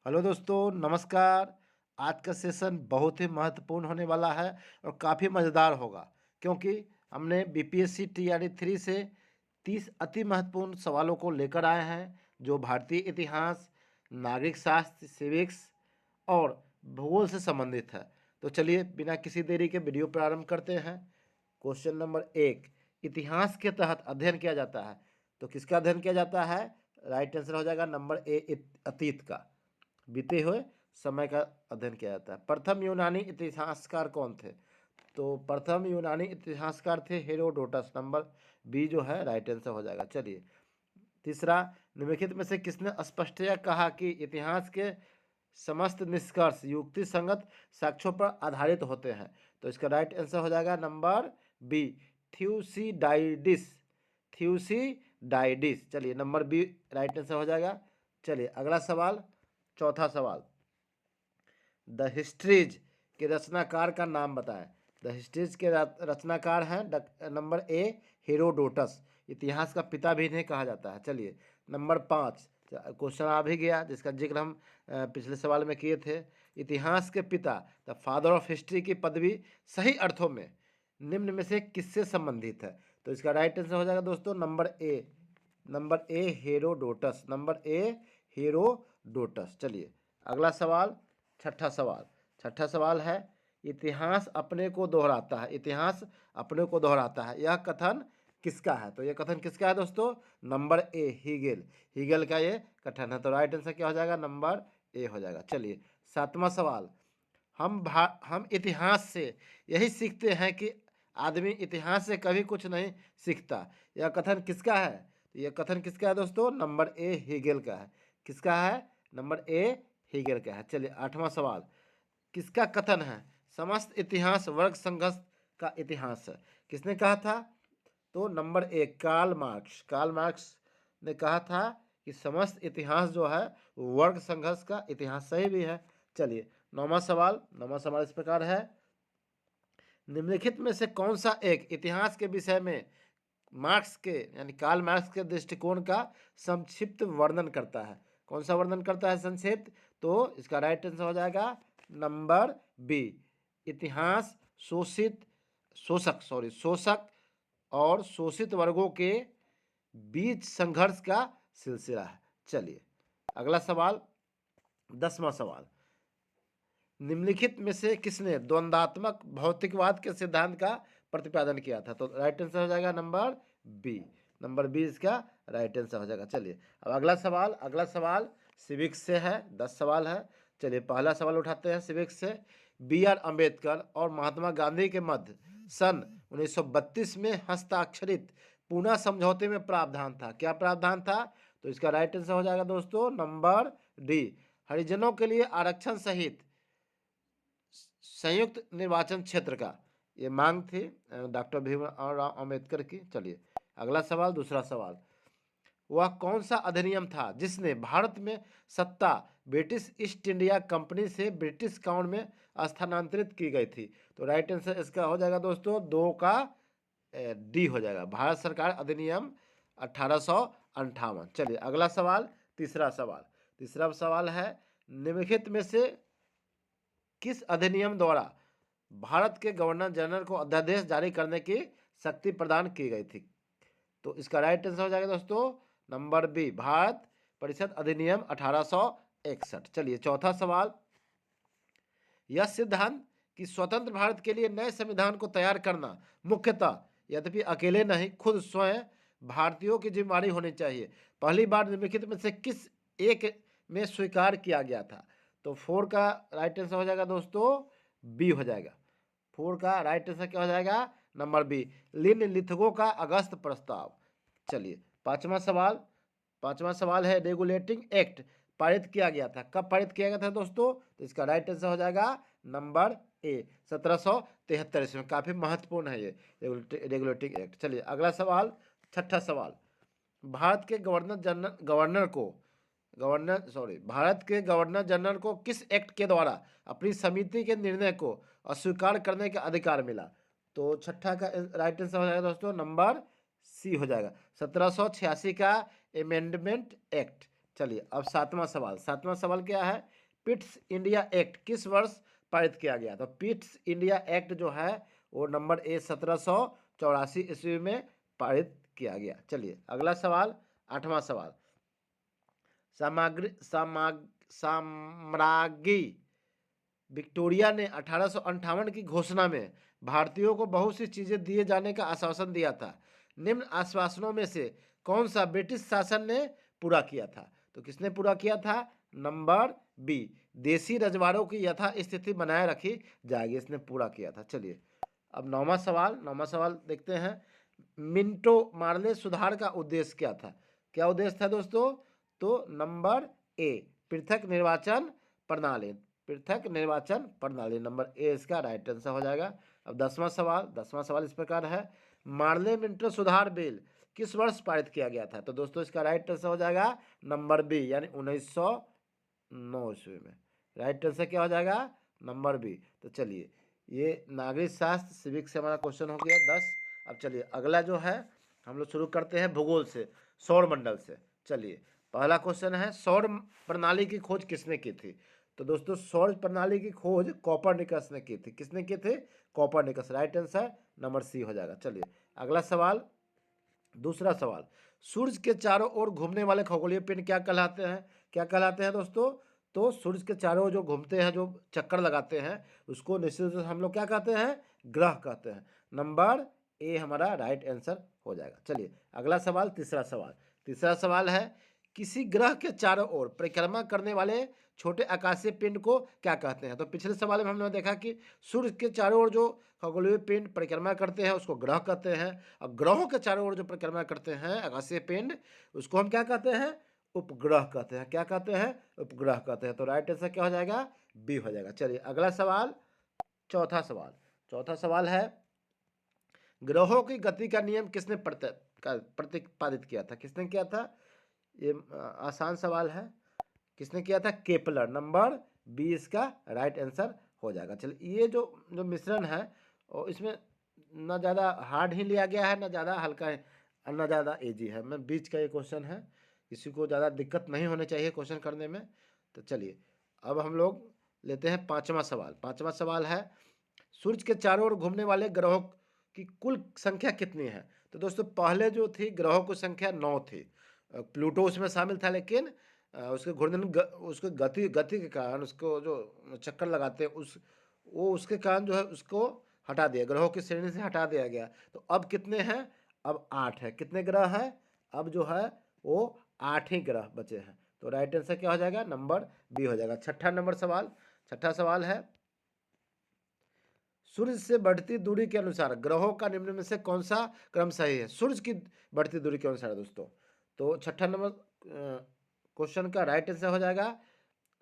Hello दोस्तों, नमस्कार। आज का सेशन बहुत ही महत्वपूर्ण होने वाला है और काफ़ी मज़ेदार होगा, क्योंकि हमने बीपीएससी टीआरई 3 से 30 अति महत्वपूर्ण सवालों को लेकर आए हैं, जो भारतीय इतिहास, नागरिक शास्त्र, सिविक्स और भूगोल से संबंधित है। तो चलिए बिना किसी देरी के वीडियो प्रारंभ करते हैं। क्वेश्चन नंबर 1, इतिहास के तहत अध्ययन किया जाता है। तो किसका अध्ययन किया जाता है? राइट आंसर हो जाएगा नंबर ए, अतीत का, बीते हुए समय का अध्ययन किया जाता है। प्रथम यूनानी इतिहासकार कौन थे? तो प्रथम यूनानी इतिहासकार थे हेरोडोटस। नंबर बी जो है राइट आंसर हो जाएगा। चलिए तीसरा, निम्नलिखित में से किसने स्पष्टतया कहा कि इतिहास के समस्त निष्कर्ष युक्ति संगत साक्ष्यों पर आधारित होते हैं? तो इसका राइट आंसर हो जाएगा नंबर बी, थ्यूसिडाइडिस। थ्यूसिडाइडिस। चलिए नंबर बी राइट आंसर हो जाएगा। चलिए अगला सवाल, चौथा सवाल, द हिस्ट्रीज के रचनाकार का नाम बताएं। द हिस्ट्रीज के रचनाकार हैं नंबर ए, हेरोडोटस। इतिहास का पिता भी इन्हें कहा जाता है। चलिए नंबर 5, क्वेश्चन आ भी गया जिसका जिक्र हम पिछले सवाल में किए थे। इतिहास के पिता, द फादर ऑफ हिस्ट्री की पदवी सही अर्थों में निम्न में से किससे संबंधित है? तो इसका राइट आंसर हो जाएगा दोस्तों number A Herodotus. Number A Herodotus. चलिए अगला सवाल, छठा सवाल है, इतिहास अपने को दोहराता है। इतिहास अपने को दोहराता है, यह कथन किसका है? तो यह कथन किसका है दोस्तों? नंबर ए, हीगल का ये कथन है। तो राइट आंसर क्या हो जाएगा? नंबर ए हो जाएगा। चलिए सातवां सवाल, हम इतिहास से यही सीखते हैं कि आदमी इतिहास से कभी कुछ नहीं सीखता, यह कथन किसका है? तो यह कथन किसका है दोस्तों? नंबर ए, हीगल का है। किसका है? नंबर ए, हीगल का है। चलिए आठवां सवाल, किसका कथन है समस्त इतिहास वर्ग संघर्ष का इतिहास है? किसने कहा था? तो नंबर एक, कार्ल मार्क्स ने कहा था कि समस्त इतिहास जो है वर्ग संघर्ष का इतिहास। सही भी है। चलिए नौवां सवाल इस प्रकार है, निम्नलिखित में से कौन सा एक इतिहास के विषय में मार्क्स के यानी कार्ल मार्क्स के दृष्टिकोण का संक्षिप्त वर्णन करता है? कौन सा वर्णन करता है संक्षिप्त? तो इसका राइट आंसर हो जाएगा नंबर बी, इतिहास शोषक और शोषित वर्गों के बीच संघर्ष का सिलसिला है। चलिए अगला सवाल, 10वां सवाल, निम्नलिखित में से किसने द्वंद्वात्मक भौतिकवाद के सिद्धांत का प्रतिपादन किया था? तो राइट आंसर हो जाएगा नंबर बी इसका राइट आंसर हो जाएगा। चलिए अब अगला सवाल सिविक्स से है, 10 सवाल है। चलिए पहला सवाल उठाते हैं सिविक्स से, बी आर अम्बेडकर और महात्मा गांधी के मध्य सन 1932 में हस्ताक्षरित पूना समझौते में प्रावधान था। क्या प्रावधान था? तो इसका राइट आंसर हो जाएगा दोस्तों नंबर डी, हरिजनों के लिए आरक्षण सहित संयुक्त निर्वाचन क्षेत्र का ये मांग थी डॉक्टर भीमराव अम्बेडकर की। चलिए अगला सवाल, दूसरा सवाल, वह कौन सा अधिनियम था जिसने भारत में सत्ता ब्रिटिश ईस्ट इंडिया कंपनी से ब्रिटिश क्राउन में स्थानांतरित की गई थी? तो राइट आंसर इसका हो जाएगा दोस्तों 2 का डी हो जाएगा, भारत सरकार अधिनियम 1858। चलिए अगला सवाल, तीसरा सवाल है, निम्नलिखित में से किस अधिनियम द्वारा भारत के गवर्नर जनरल को अध्यादेश जारी करने की शक्ति प्रदान की गई थी? तो इसका राइट आंसर हो जाएगा दोस्तों नंबर बी, भारत परिषद अधिनियम 1861। चलिए चौथा सवाल, यह सिद्धांत कि स्वतंत्र भारत के लिए नए संविधान को तैयार करना मुख्यतः यद्यपि अकेले नहीं खुद स्वयं भारतीयों की जिम्मेदारी होनी चाहिए, पहली बार निम्नलिखित में से किस एक में स्वीकार किया गया था? तो 4 का राइट आंसर हो जाएगा दोस्तों बी हो जाएगा। 4 का राइट आंसर क्या हो जाएगा? नंबर बी, लिन लिथगो का अगस्त प्रस्ताव। चलिए पांचवा सवाल है, रेगुलेटिंग एक्ट पारित किया गया था, कब पारित किया गया था दोस्तों? तो इसका राइट आंसर हो जाएगा नंबर ए, 1773 इसमें। काफी महत्वपूर्ण है ये रेगुलेटिंग एक्ट। चलिए अगला सवाल, छठा सवाल, भारत के भारत के गवर्नर जनरल को किस एक्ट के द्वारा अपनी समिति के निर्णय को अस्वीकार करने का अधिकार मिला? तो छठा का राइट आंसर हो जाएगा दोस्तों नंबर सी हो जाएगा, 1786 का अमेंडमेंट एक्ट। चलिए अब सातवां सवाल क्या है, पिट्स इंडिया एक्ट किस वर्ष पारित किया गया? तो पिट्स इंडिया एक्ट जो है वो नंबर ए 1784 ईस्वी में पारित किया गया। चलिए अगला सवाल, 8वां सवाल, साम्राज्ञी विक्टोरिया ने 1858 की घोषणा में भारतीयों को बहुत सी चीजें दिए जाने का आश्वासन दिया था। निम्न आश्वासनों में से कौन सा ब्रिटिश शासन ने पूरा किया था? तो किसने पूरा किया था? नंबर बी, देसी रजवाड़ों की यथा स्थिति बनाए रखी जाएगी, इसने पूरा किया था। चलिए अब 9वां सवाल देखते हैं। मिंटो मार्ले सुधार का उद्देश्य क्या था? क्या उद्देश्य था दोस्तों? तो नंबर ए, पृथक निर्वाचन प्रणाली, पृथक निर्वाचन प्रणाली, नंबर ए इसका राइट आंसर हो जाएगा। अब 10वां सवाल इस प्रकार है, मार्ले मिंटो सुधार बिल किस वर्ष पारित किया गया था? तो दोस्तों इसका राइट आंसर हो जाएगा नंबर बी, यानी 1909 ईस्वी में। राइट आंसर क्या हो जाएगा? Number B. तो चलिए ये नागरिक शास्त्र सिविक से हमारा क्वेश्चन हो गया 10। अब चलिए अगला जो है हम लोग शुरू करते हैं भूगोल से, सौर मंडल से। चलिए पहला क्वेश्चन है, सौर प्रणाली की खोज किसने की थी? तो दोस्तों सौर प्रणाली की खोज कोपरनिकस ने की थी। किसने की थी? Copernicus. Right answer number C हो जाएगा। चलिए अगला सवाल, दूसरा सवाल, सूर्य के चारों ओर घूमने वाले खगोलीय पिंड क्या कहलाते हैं? क्या कहलाते हैं दोस्तों? तो सूर्य के चारों ओर जो घूमते हैं, जो चक्कर लगाते हैं, उसको निश्चित रूप से हम लोग क्या कहते हैं? ग्रह कहते हैं। नंबर ए हमारा राइट आंसर हो जाएगा। चलिए अगला सवाल, तीसरा सवाल है, किसी ग्रह के चारों ओर परिक्रमा करने वाले छोटे आकाशीय पिंड को क्या कहते हैं? तो पिछले सवाल में हमने देखा कि सूर्य के चारों ओर जो खगोलीय पिंड परिक्रमा करते हैं उसको ग्रह कहते हैं, और ग्रहों के चारों ओर जो परिक्रमा करते हैं आकाशीय पिंड, उसको हम क्या कहते हैं? उपग्रह कहते हैं। क्या कहते हैं? उपग्रह कहते हैं। तो राइट आंसर क्या हो जाएगा? बी हो जाएगा। चलिए अगला सवाल, चौथा सवाल है, ग्रहों की गति का नियम किसने प्रतिपादित किया था? किसने किया था? ये आसान सवाल है। किसने किया था? केपलर। नंबर बी इसका राइट आंसर हो जाएगा। चलिए ये जो मिश्रण है और इसमें ना ज़्यादा हार्ड ही लिया गया है, ना ज़्यादा हल्का है, ना ज़्यादा इजी है, मैं बीच का ये क्वेश्चन है, किसी को ज़्यादा दिक्कत नहीं होनी चाहिए क्वेश्चन करने में। तो चलिए अब हम लोग लेते हैं 5वां सवाल। 5वां सवाल है, सूर्य के चारों ओर घूमने वाले ग्रहों की कुल संख्या कितनी है? तो दोस्तों पहले जो थी ग्रहों की संख्या 9 थी। प्लूटो उसमें शामिल था, लेकिन उसके घूर्णन उसके गति के कारण, उसको जो चक्कर लगाते हैं उसके कारण जो है उसको हटा दिया, ग्रहों की श्रेणी से हटा दिया गया। तो अब कितने हैं? अब 8 है। कितने ग्रह हैं? अब जो है वो 8 ही ग्रह बचे हैं। तो राइट आंसर क्या हो जाएगा? नंबर बी हो जाएगा। छठा सवाल है, सूर्य से बढ़ती दूरी के अनुसार ग्रहों का निम्न में से कौन सा क्रम सही है? सूर्य की बढ़ती दूरी के अनुसार दोस्तों। तो छठा नंबर क्वेश्चन का राइट आंसर हो जाएगा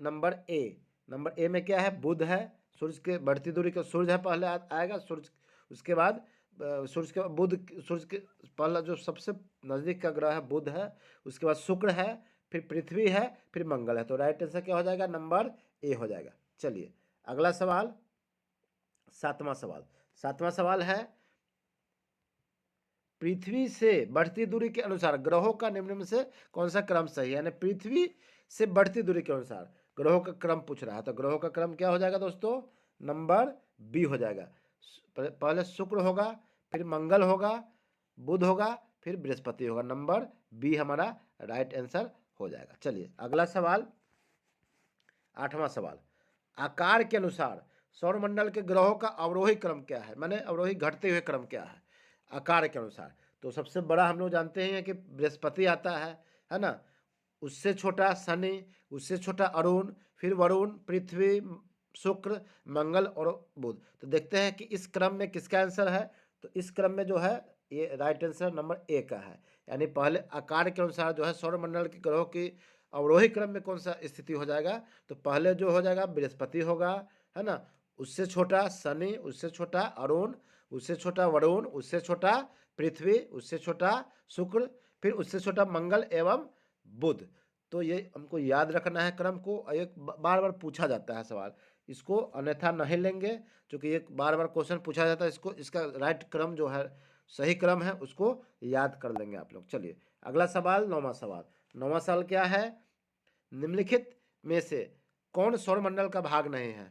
नंबर ए। नंबर ए में क्या है? बुध है। सूर्य के बढ़ती दूरी के, सूर्य है पहले आएगा, सूर्य उसके बाद सूर्य के बुध, सूर्य के पहला जो सबसे नज़दीक का ग्रह है बुध है, उसके बाद शुक्र है, फिर पृथ्वी है, फिर मंगल है। तो राइट आंसर क्या हो जाएगा? नंबर ए हो जाएगा। चलिए अगला सवाल, सातवां सवाल है, पृथ्वी से बढ़ती दूरी के अनुसार ग्रहों का निम्न में से कौन सा क्रम सही है? यानी पृथ्वी से बढ़ती दूरी के अनुसार ग्रहों का क्रम पूछ रहा है। तो ग्रहों का क्रम क्या हो जाएगा दोस्तों? नंबर बी हो जाएगा। पहले शुक्र होगा, फिर मंगल होगा, बुध होगा, फिर बृहस्पति होगा। नंबर बी हमारा राइट आंसर हो जाएगा। चलिए अगला सवाल, 8वां सवाल, आकार के अनुसार सौरमंडल के ग्रहों का अवरोही क्रम क्या है? माने अवरोही घटते हुए क्रम क्या है आकार के अनुसार? तो सबसे बड़ा हम लोग जानते हैं कि बृहस्पति आता है ना, उससे छोटा शनि, उससे छोटा अरुण, फिर वरुण, पृथ्वी, शुक्र, मंगल और बुध। तो देखते हैं कि इस क्रम में किसका आंसर है। तो इस क्रम में जो है ये राइट आंसर नंबर ए का है, यानी पहले आकार के अनुसार जो है सौरमंडल के ग्रहों की अवरोही क्रम में कौन सा स्थिति हो जाएगा? तो पहले जो हो जाएगा बृहस्पति होगा, है ना, उससे छोटा शनि, उससे छोटा अरुण, उससे छोटा वरुण, उससे छोटा पृथ्वी, उससे छोटा शुक्र, फिर उससे छोटा मंगल एवं बुध। तो ये हमको याद रखना है क्रम को, एक बार बार पूछा जाता है सवाल, इसको अन्यथा नहीं लेंगे, क्योंकि एक बार बार क्वेश्चन पूछा जाता है, इसको इसका राइट क्रम जो है, सही क्रम है, उसको याद कर लेंगे आप लोग। चलिए अगला सवाल, 9वां सवाल क्या है, निम्नलिखित में से कौन सौरमंडल का भाग नहीं है?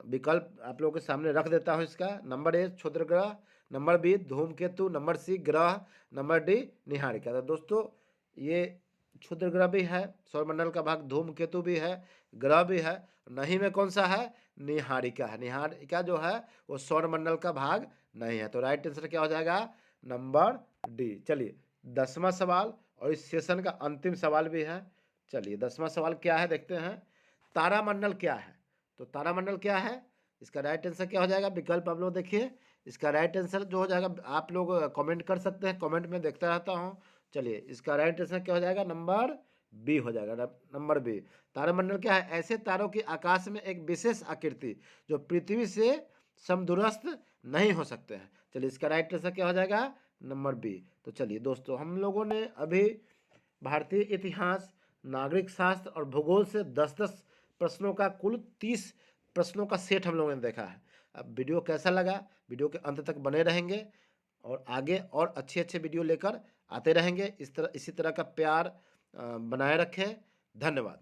विकल्प आप लोगों के सामने रख देता हूँ इसका। नंबर ए क्षुद्र ग्रह, नंबर बी धूमकेतु, नंबर सी ग्रह, नंबर डी निहारिका। तो दोस्तों ये क्षुद्र ग्रह भी है, सौरमंडल का भाग धूमकेतु भी है, ग्रह भी है, नहीं में कौन सा है? निहारिका है। निहारिका जो है वो सौरमंडल का भाग नहीं है। तो राइट आंसर क्या हो जाएगा? Number D. चलिए 10वां सवाल और इस सेशन का अंतिम सवाल भी है। चलिए 10वां सवाल क्या है देखते हैं। तारामंडल क्या है? तो तारामंडल क्या है, इसका राइट आंसर क्या हो जाएगा? विकल्प आप लोग देखिए, इसका राइट आंसर जो हो जाएगा आप लोग कमेंट कर सकते हैं, कमेंट में देखता रहता हूँ। चलिए इसका राइट आंसर क्या हो जाएगा? नंबर बी हो जाएगा। Number B. तारामंडल क्या है? ऐसे तारों की आकाश में एक विशेष आकृति जो पृथ्वी से समदूरस्थ नहीं हो सकते हैं। चलिए इसका राइट आंसर क्या हो जाएगा? Number B. तो चलिए दोस्तों हम लोगों ने अभी भारतीय इतिहास, नागरिक शास्त्र और भूगोल से 10-10 प्रश्नों का कुल 30 प्रश्नों का सेट हम लोगों ने देखा है। अब वीडियो कैसा लगा? वीडियो के अंत तक बने रहेंगे और आगे और अच्छे अच्छे वीडियो लेकर आते रहेंगे। इसी तरह का प्यार बनाए रखें। धन्यवाद।